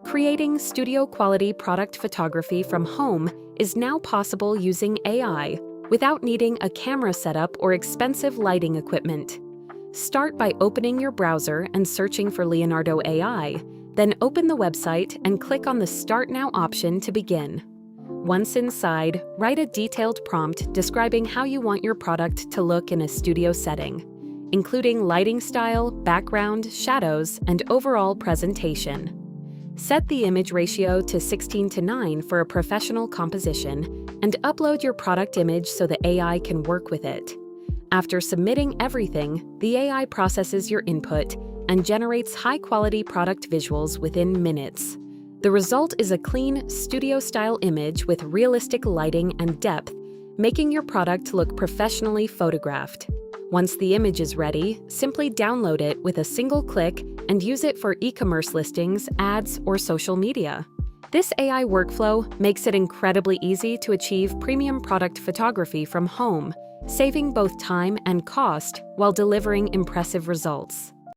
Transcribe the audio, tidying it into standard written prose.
Creating studio-quality product photography from home is now possible using AI without needing a camera setup or expensive lighting equipment. Start by opening your browser and searching for Leonardo AI, then open the website and click on the Start Now option to begin. Once inside, write a detailed prompt describing how you want your product to look in a studio setting, including lighting style, background, shadows, and overall presentation. Set the image ratio to 16:9 for a professional composition and upload your product image so the AI can work with it. After submitting everything, the AI processes your input and generates high-quality product visuals within minutes. The result is a clean, studio-style image with realistic lighting and depth, making your product look professionally photographed. Once the image is ready, simply download it with a single click and use it for e-commerce listings, ads, or social media. This AI workflow makes it incredibly easy to achieve premium product photography from home, saving both time and cost while delivering impressive results.